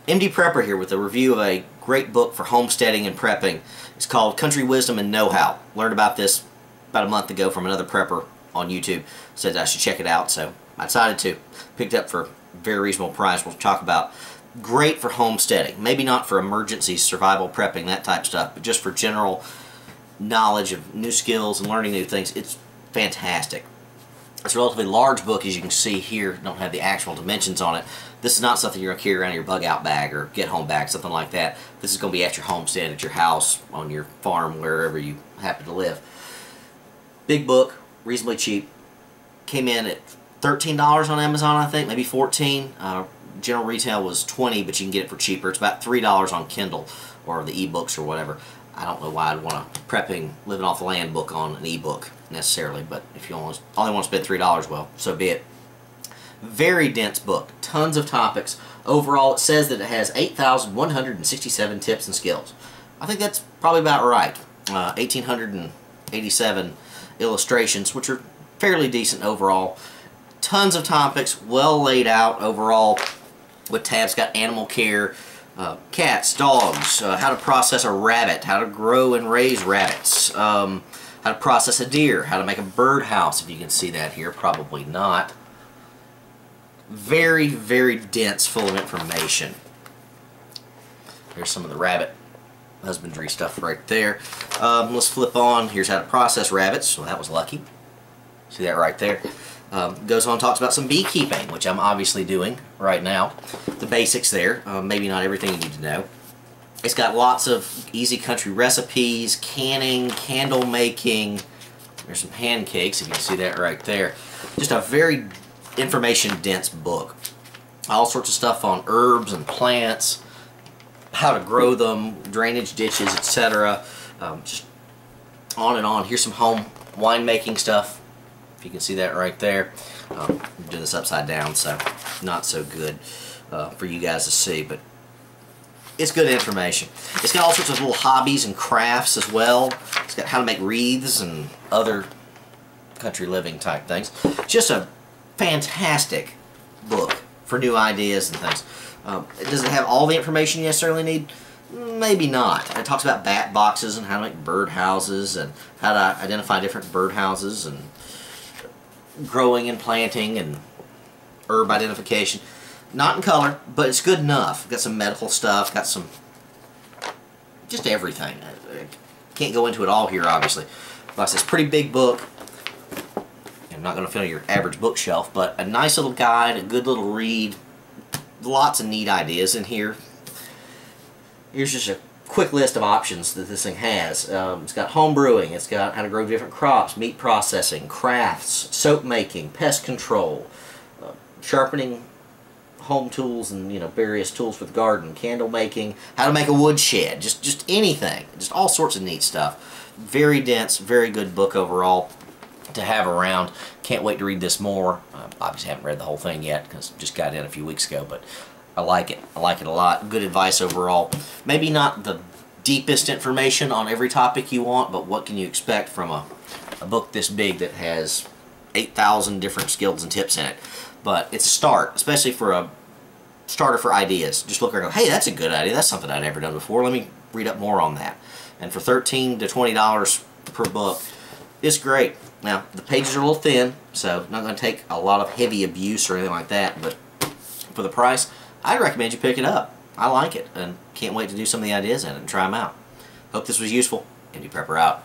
MD Prepper here with a review of a great book for homesteading and prepping. It's called Country Wisdom and Know-How. Learned about this about a month ago from another prepper on YouTube. Said I should check it out, so I decided to. Picked it up for a very reasonable price. We'll talk about. Great for homesteading. Maybe not for emergencies, survival prepping, that type of stuff, but just for general knowledge of new skills and learning new things. It's fantastic. It's a relatively large book, as you can see here. Don't have the actual dimensions on it. This is not something you're going to carry around in your bug out bag or get home bag, something like that. This is going to be at your homestead, at your house, on your farm, wherever you happen to live. Big book, reasonably cheap. Came in at $13 on Amazon, I think, maybe $14. General retail was $20, but you can get it for cheaper. It's about $3 on Kindle or the ebooks or whatever. I don't know why I'd want a prepping, living off the land book on an ebook necessarily, but if you only want to spend $3, well, so be it. Very dense book, tons of topics. Overall, it says that it has 8,167 tips and skills. I think that's probably about right. 1,887 illustrations, which are fairly decent overall. Tons of topics, well laid out overall, with tabs. Got animal care, cats, dogs, how to process a rabbit, how to grow and raise rabbits, how to process a deer, how to make a birdhouse, if you can see that here, probably not. Very, very dense, full of information. Here's some of the rabbit husbandry stuff right there. Let's flip on. Here's how to process rabbits. Well, that was lucky. See that right there? Goes on, talks about some beekeeping, which I'm obviously doing right now. The basics there, maybe not everything you need to know. It's got lots of easy country recipes, canning, candle making. There's some pancakes, if you can see that right there. Just a very information-dense book. All sorts of stuff on herbs and plants, how to grow them, drainage ditches, etc. Just on and on. Here's some home winemaking stuff. If you can see that right there. I'm doing this upside down, so not so good for you guys to see, but it's good information. It's got all sorts of little hobbies and crafts as well. It's got how to make wreaths and other country living type things. Just a fantastic book for new ideas and things. Does it have all the information you necessarily need? Maybe not. It talks about bat boxes and how to make bird houses and how to identify different bird houses and growing and planting and herb identification. Not in color, but it's good enough. Got some medical stuff, got some just everything. I can't go into it all here, obviously. Like I said, it's a pretty big book. I'm not going to fill your average bookshelf, but a nice little guide, a good little read. Lots of neat ideas in here. Here's just a quick list of options that this thing has. It's got home brewing, it's got how to grow different crops, meat processing, crafts, soap making, pest control, sharpening home tools and various tools for the garden, candle making, how to make a wood shed, just anything, just all sorts of neat stuff. Very dense, very good book overall to have around. Can't wait to read this more. Obviously haven't read the whole thing yet because just got in a few weeks ago, but I like it. I like it a lot. Good advice overall. Maybe not the deepest information on every topic you want, but what can you expect from a book this big that has 8,000 different skills and tips in it? But it's a start, especially for a starter for ideas. Just look around and go, hey, that's a good idea. That's something I'd never done before. Let me read up more on that. And for $13 to $20 per book, it's great. Now, the pages are a little thin, so not going to take a lot of heavy abuse or anything like that, but for the price, I'd recommend you pick it up. I like it, and can't wait to do some of the ideas in it and try them out. Hope this was useful. MD Prepper out.